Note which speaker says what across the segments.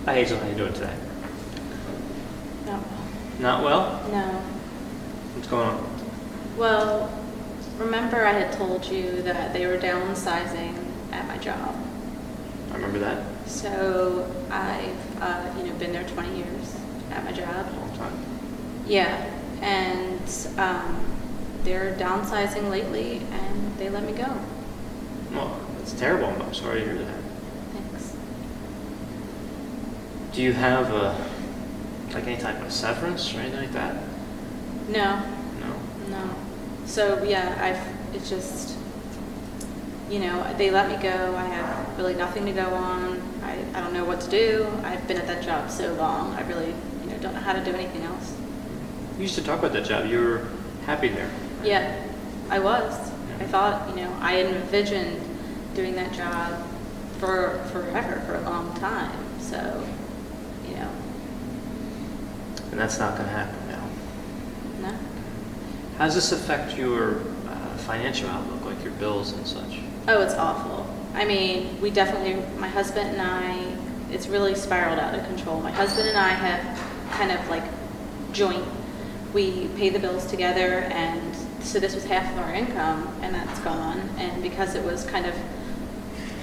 Speaker 1: Hi Hazel, how you doing today?
Speaker 2: No.
Speaker 1: Not well?
Speaker 2: No.
Speaker 1: What's going on?
Speaker 2: Well, remember I had told you that they were downsizing at my job.
Speaker 1: I remember that.
Speaker 2: So I've, been there 20 years at my job.
Speaker 1: A long time.
Speaker 2: Yeah, and they're downsizing lately, and they let me go.
Speaker 1: Well, that's terrible. I'm sorry to hear that.
Speaker 2: Thanks.
Speaker 1: Do you have any type of severance or anything like that?
Speaker 2: No.
Speaker 1: No.
Speaker 2: No. So yeah, it's just, they let me go. I have really nothing to go on. I don't know what to do. I've been at that job so long. I really, don't know how to do anything else.
Speaker 1: You used to talk about that job. You were happy there.
Speaker 2: Yeah, I was.
Speaker 1: Yeah.
Speaker 2: I thought, I had envisioned doing that job for forever, for a long time. So,
Speaker 1: And that's not going to happen now.
Speaker 2: no.
Speaker 1: How does this affect your financial outlook, like your bills and such?
Speaker 2: Oh, it's awful. I mean, we definitely, my husband and I, it's really spiraled out of control. My husband and I have kind of like joint. We pay the bills together, and so this was half of our income, and that's gone. And because it was kind of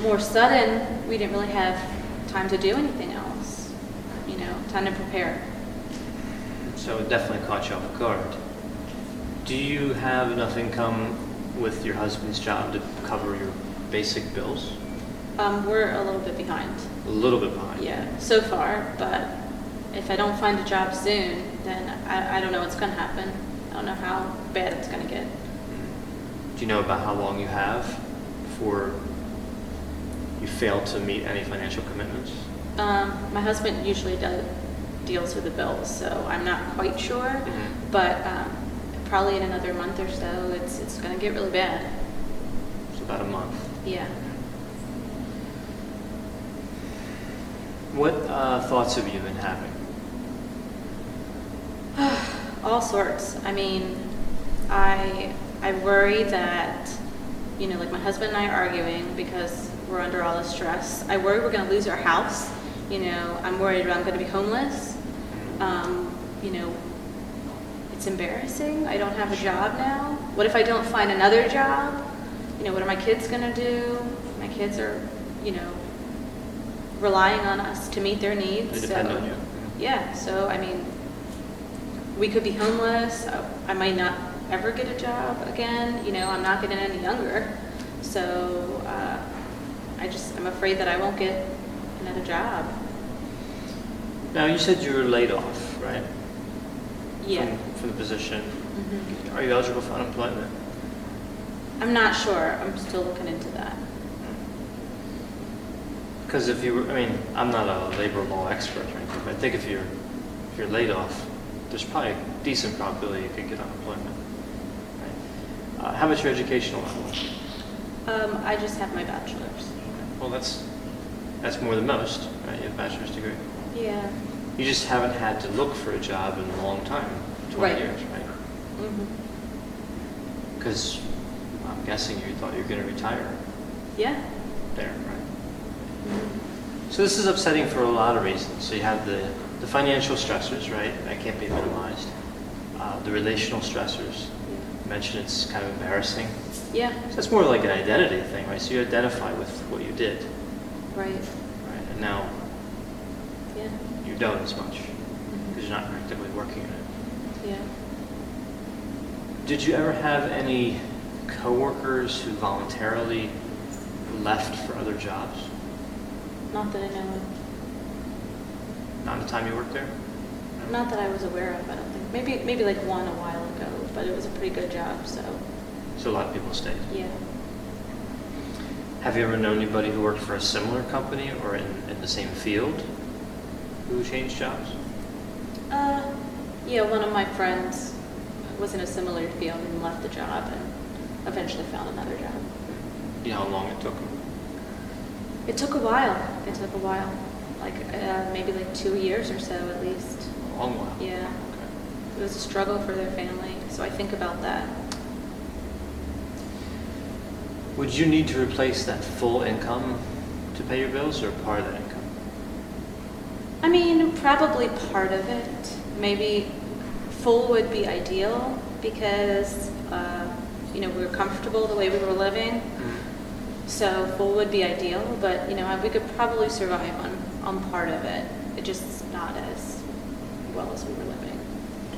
Speaker 2: more sudden, we didn't really have time to do anything else, time to prepare.
Speaker 1: So it definitely caught you off guard. Do you have enough income with your husband's job to cover your basic bills?
Speaker 2: We're a little bit behind.
Speaker 1: A little bit behind.
Speaker 2: Yeah, so far, but if I don't find a job soon, then I don't know what's going to happen. I don't know how bad it's going to get.
Speaker 1: Do you know about how long you have before you fail to meet any financial commitments?
Speaker 2: My husband usually deals with the bills, so I'm not quite sure,
Speaker 1: Mm-hmm.
Speaker 2: but probably in another month or so, it's going to get really bad.
Speaker 1: It's about a month.
Speaker 2: Yeah.
Speaker 1: What thoughts have you been having?
Speaker 2: All sorts. I mean, I worry that, like my husband and I are arguing because we're under all this stress. I worry we're going to lose our house. I'm worried I'm going to be homeless. It's embarrassing. I don't have a job now. What if I don't find another job? What are my kids going to do? My kids are, relying on us to meet their needs.
Speaker 1: They depend on you.
Speaker 2: Yeah, so I mean, we could be homeless. I might not ever get a job again. I'm not getting any younger. So I'm afraid that I won't get another job.
Speaker 1: Now, you said you were laid off, right?
Speaker 2: Yeah.
Speaker 1: From the position.
Speaker 2: Mm-hmm.
Speaker 1: Are you eligible for unemployment?
Speaker 2: I'm not sure. I'm still looking into that.
Speaker 1: Because if you were, I'm not a labor law expert or anything, but I think if you're laid off, there's probably a decent probability you could get unemployment. Right? How about your educational level?
Speaker 2: I just have my bachelor's.
Speaker 1: Well, that's more than most, right? You have a bachelor's degree.
Speaker 2: Yeah.
Speaker 1: You just haven't had to look for a job in a long time, 20
Speaker 2: Right.
Speaker 1: years, right?
Speaker 2: Mm-hmm.
Speaker 1: Because I'm guessing you thought you were going to retire
Speaker 2: Yeah.
Speaker 1: there, right?
Speaker 2: Mm-hmm.
Speaker 1: So this is upsetting for a lot of reasons. So you have the financial stressors, right? That can't be minimized. The relational stressors. You mentioned it's kind of embarrassing.
Speaker 2: Yeah.
Speaker 1: So that's more like an identity thing, right? So you identify with what you did,
Speaker 2: Right.
Speaker 1: right? And now
Speaker 2: Yeah.
Speaker 1: you don't as much
Speaker 2: Mm-hmm.
Speaker 1: because you're not actively working in it.
Speaker 2: Yeah.
Speaker 1: Did you ever have any coworkers who voluntarily left for other jobs?
Speaker 2: Not that I know of.
Speaker 1: Not the time you worked there?
Speaker 2: Not that I was aware of, I don't think. Maybe like one a while ago, but it was a pretty good job, so
Speaker 1: So a lot of people stayed.
Speaker 2: yeah.
Speaker 1: Have you ever known anybody who worked for a similar company or in the same field who changed jobs?
Speaker 2: Yeah, one of my friends was in a similar field and left the job and eventually found another job.
Speaker 1: You know how long it took them?
Speaker 2: It took a while. Like maybe like 2 years or so at least.
Speaker 1: A long while.
Speaker 2: Yeah.
Speaker 1: Okay.
Speaker 2: It was a struggle for their family, so I think about that.
Speaker 1: Would you need to replace that full income to pay your bills or part of that income?
Speaker 2: Probably part of it. Maybe full would be ideal because, we were comfortable the way we were living. So full would be ideal, but, we could probably survive on part of it. It just not as well as we were living.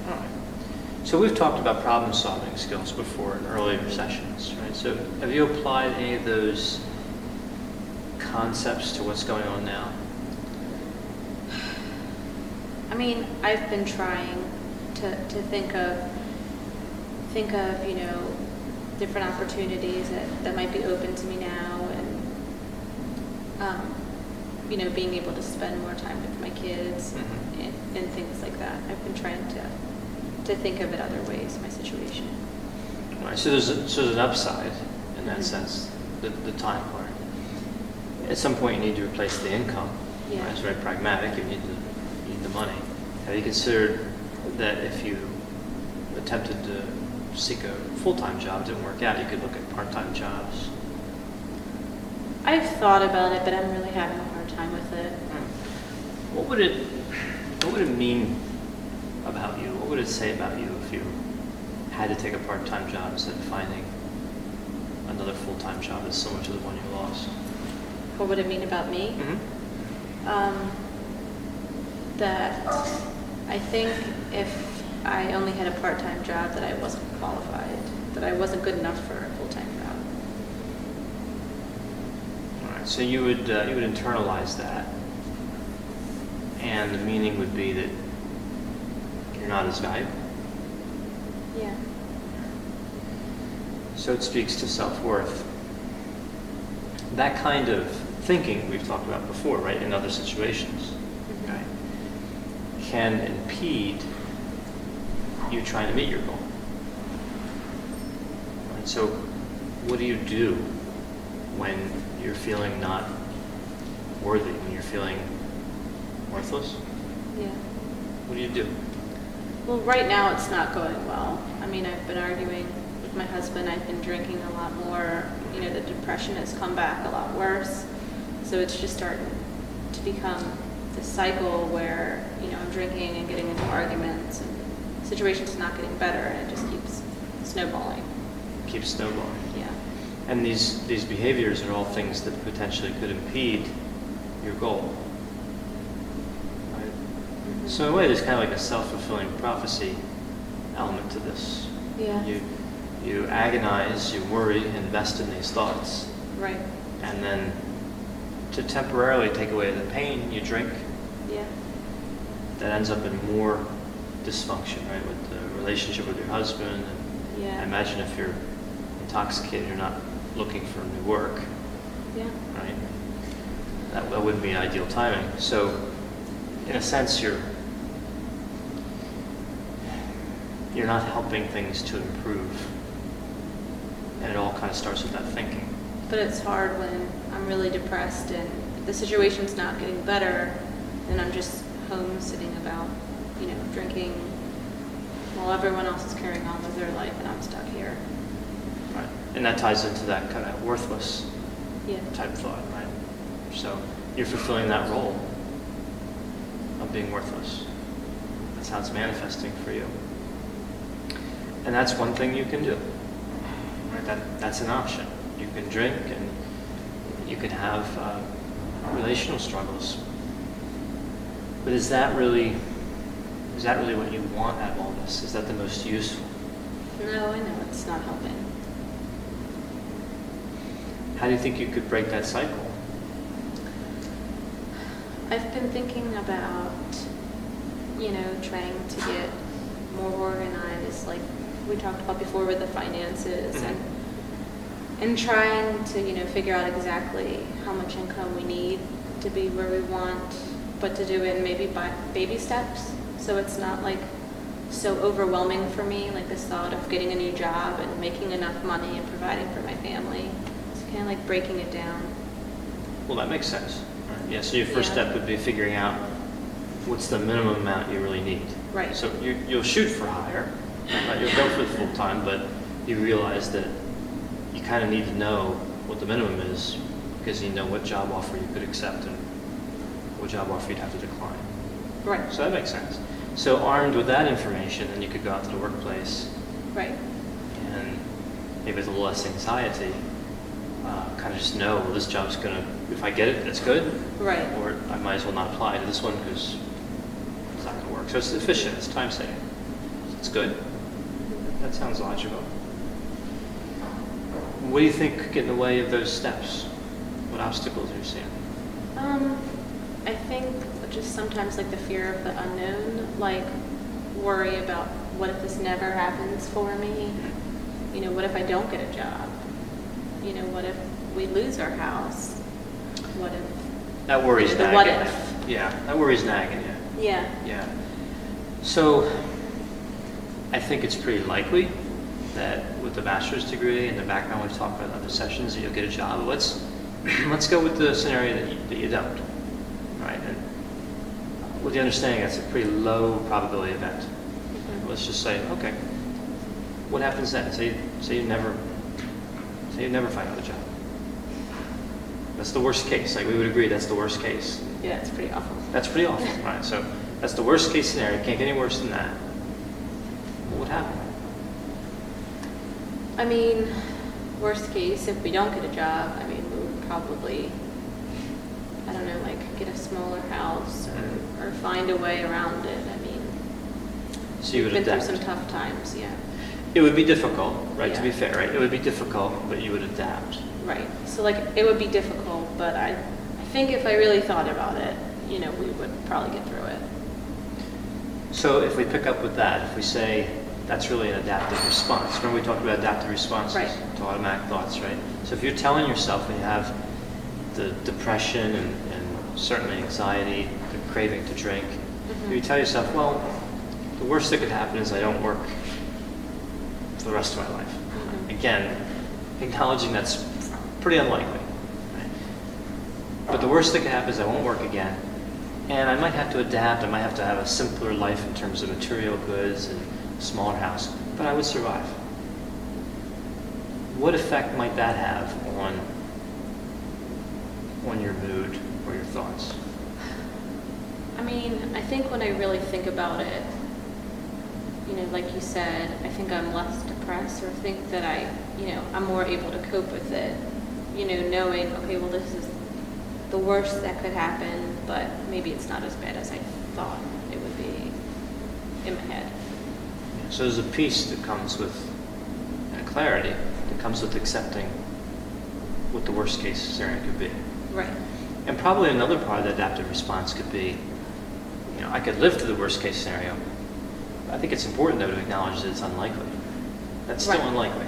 Speaker 1: All right. So we've talked about problem-solving skills before in earlier sessions, right? So have you applied any of those concepts to what's going on now?
Speaker 2: I mean, I've been trying to think of different opportunities that might be open to me now, and being able to spend more time with my kids and things like that. I've been trying to think of it other ways, my situation.
Speaker 1: All right, so there's an upside in that sense, the time part. At some point, you need to replace the income.
Speaker 2: Yeah.
Speaker 1: Right? It's very pragmatic. You need the money. Have you considered that if you attempted to seek a full-time job, didn't work out, you could look at part-time jobs?
Speaker 2: I've thought about it, but I'm really having a hard time with it.
Speaker 1: What would it mean about you? What would it say about you if you had to take a part-time job instead of finding another full-time job that's similar to the one you lost?
Speaker 2: What would it mean about me? That I think if I only had a part-time job, that I wasn't qualified, that I wasn't good enough for a full-time job.
Speaker 1: All right, so you would internalize that, and the meaning would be that you're not as valuable.
Speaker 2: Yeah.
Speaker 1: So it speaks to self-worth. That kind of thinking we've talked about before, right, in other situations, okay, can impede you trying to meet your goal. Right, so what do you do when you're feeling not worthy, when you're feeling worthless?
Speaker 2: Yeah.
Speaker 1: What do you do?
Speaker 2: Well, right now it's not going well. I mean, I've been arguing with my husband. I've been drinking a lot more. The depression has come back a lot worse. So it's just starting to become this cycle where, I'm drinking and getting into arguments, and the situation's not getting better, and it just keeps snowballing.
Speaker 1: Keeps snowballing.
Speaker 2: Yeah.
Speaker 1: And these behaviors are all things that potentially could impede your goal. Right?
Speaker 2: Mm-hmm.
Speaker 1: So in a way, there's kind of like a self-fulfilling prophecy element to this.
Speaker 2: Yeah.
Speaker 1: You agonize, you worry, invest in these thoughts.
Speaker 2: Right.
Speaker 1: And then to temporarily take away the pain, you drink.
Speaker 2: Yeah.
Speaker 1: That ends up in more dysfunction, right, with the relationship with your husband. And
Speaker 2: Yeah.
Speaker 1: I imagine if you're intoxicated, you're not looking for new work.
Speaker 2: Yeah.
Speaker 1: Right? That wouldn't be ideal timing. So, in a sense, you're not helping things to improve. And it all kind of starts with that thinking.
Speaker 2: But it's hard when I'm really depressed and the situation's not getting better, and I'm just home sitting about, drinking while everyone else is carrying on with their life and I'm stuck here.
Speaker 1: Right. And that ties into that kind of worthless
Speaker 2: Yeah.
Speaker 1: type thought, right? So you're fulfilling that role of being worthless. That's how it's manifesting for you. And that's one thing you can do. Right? That's an option. You can drink and you can have relational struggles. But is that really what you want out of all this? Is that the most useful?
Speaker 2: No, I know it's not helping.
Speaker 1: How do you think you could break that cycle?
Speaker 2: I've been thinking about, trying to get more organized, like we talked about before with the finances, and trying to, figure out exactly how much income we need to be where we want, but to do it maybe by baby steps, so it's not like so overwhelming for me, like this thought of getting a new job and making enough money and providing for my family. It's kind of like breaking it down.
Speaker 1: Well, that makes sense. Right. Yeah, so your first step would be figuring out what's the minimum amount you really need.
Speaker 2: Right.
Speaker 1: So you'll shoot for higher, right? You'll go for the full time, but you realize that you kind of need to know what the minimum is, because you know what job offer you could accept and what job offer you'd have to decline.
Speaker 2: Right.
Speaker 1: So that makes sense. So armed with that information, then you could go out to the workplace
Speaker 2: Right.
Speaker 1: and maybe with a little less anxiety, kind of just know, well, this job's gonna, if I get it, that's good.
Speaker 2: Right.
Speaker 1: Or I might as well not apply to this one because it's not gonna work. So it's efficient, it's time saving. It's good. That sounds logical. What do you think could get in the way of those steps? What obstacles are you seeing?
Speaker 2: I think just sometimes like the fear of the unknown, like worry about what if this never happens for me? You know, what if I don't get a job? You know, what if we lose our house? What if...
Speaker 1: That worries
Speaker 2: The
Speaker 1: nagging.
Speaker 2: what if.
Speaker 1: Yeah, that worries nagging you.
Speaker 2: Yeah.
Speaker 1: Yeah. So I think it's pretty likely that with the bachelor's degree and the background we've talked about in other sessions that you'll get a job. Let's go with the scenario that you don't. Right? And with the understanding that's a pretty low probability event.
Speaker 2: Mhm.
Speaker 1: Let's just say, okay, what happens then? Say you never find another job. That's the worst case. Like we would agree, that's the worst case.
Speaker 2: Yeah, it's pretty awful.
Speaker 1: That's pretty awful, right? So that's the worst case scenario. Can't get any worse than that. What would happen?
Speaker 2: I mean, worst case, if we don't get a job, I mean, we would probably, I don't know, like get a smaller house or find a way around it. I mean,
Speaker 1: So you would
Speaker 2: we've been
Speaker 1: adapt.
Speaker 2: through some tough times, yeah.
Speaker 1: It would be difficult, right? To
Speaker 2: Yeah.
Speaker 1: be fair, right? It would be difficult, but you would adapt.
Speaker 2: Right. So like it would be difficult, but I think if I really thought about it, you know, we would probably get through it.
Speaker 1: So if we pick up with that, if we say that's really an adaptive response. Remember we talked about adaptive responses
Speaker 2: Right.
Speaker 1: to automatic thoughts, right? So if you're telling yourself when you have the depression and certainly anxiety, the craving to drink,
Speaker 2: Mhm.
Speaker 1: you tell yourself, well, the worst that could happen is I don't work for the rest of my life.
Speaker 2: Mhm.
Speaker 1: Again, acknowledging that's pretty unlikely. Right? But the worst that could happen is I won't work again. And I might have to adapt. I might have to have a simpler life in terms of material goods and a smaller house. But I would survive. What effect might that have on your mood or your thoughts?
Speaker 2: I mean, I think when I really think about it, you know, like you said, I think I'm less depressed or think that I'm more able to cope with it. You know, knowing, okay, well, this is the worst that could happen, but maybe it's not as bad as I thought it would be in my head.
Speaker 1: So there's a peace that comes with, and clarity that comes with accepting what the worst case scenario could be.
Speaker 2: Right.
Speaker 1: And probably another part of the adaptive response could be, you know, I could live through the worst case scenario. I think it's important though to acknowledge that it's unlikely. That's still
Speaker 2: Right.
Speaker 1: unlikely.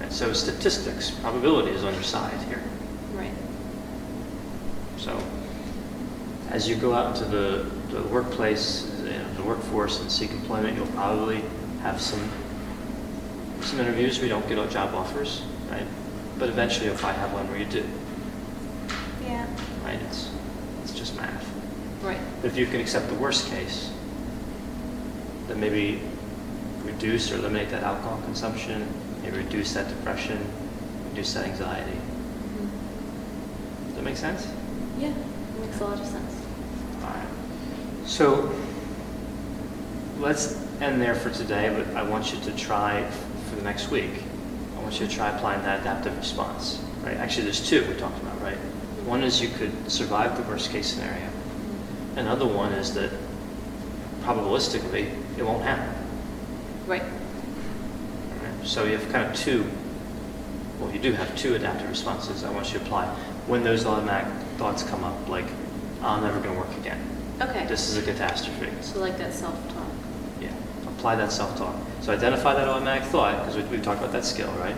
Speaker 1: Right? So statistics, probability is on your side here.
Speaker 2: Right.
Speaker 1: So as you go out into the workplace, you know, the workforce and seek employment, you'll probably have some interviews where you don't get job offers, right? But eventually you'll probably have one where you do,
Speaker 2: Yeah.
Speaker 1: right? It's just math.
Speaker 2: Right.
Speaker 1: But if you can accept the worst case, then maybe reduce or eliminate that alcohol consumption, maybe reduce that depression, reduce that anxiety.
Speaker 2: Mhm.
Speaker 1: Does that make sense?
Speaker 2: Yeah, it makes a lot of sense.
Speaker 1: All right. So let's end there for today, but I want you to try for the next week. I want you to try applying that adaptive response, right? Actually, there's two we talked about, right? One is you could survive the worst case scenario. Another one is that probabilistically it won't happen.
Speaker 2: Right.
Speaker 1: Right? So you have kind of you do have two adaptive responses I want you to apply when those automatic thoughts come up, like, I'm never going to work again.
Speaker 2: Okay.
Speaker 1: This is a catastrophe.
Speaker 2: So like that self-talk.
Speaker 1: Yeah, apply that self-talk. So identify that automatic thought, because we've talked about that skill, right?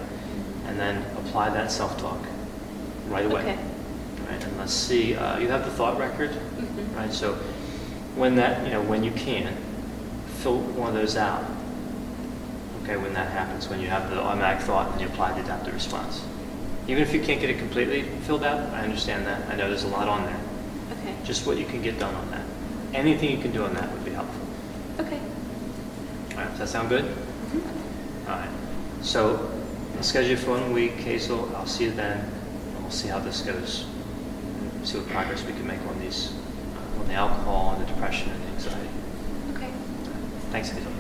Speaker 1: And then apply that self-talk right away.
Speaker 2: Okay.
Speaker 1: Right? And let's see, you have the thought record,
Speaker 2: Mhm.
Speaker 1: right? So when when you can, fill one of those out. Okay, when that happens, when you have the automatic thought and you apply the adaptive response. Even if you can't get it completely filled out, I understand that. I know there's a lot on there.
Speaker 2: Okay.
Speaker 1: Just what you can get done on that. Anything you can do on that would be helpful.
Speaker 2: Okay.
Speaker 1: All right, does that sound good?
Speaker 2: Mhm.
Speaker 1: All right. So I'll schedule you for 1 week, Hazel. I'll see you then. And we'll see how this goes. See what progress we can make on these, on the alcohol and the depression and the anxiety. pay schedule.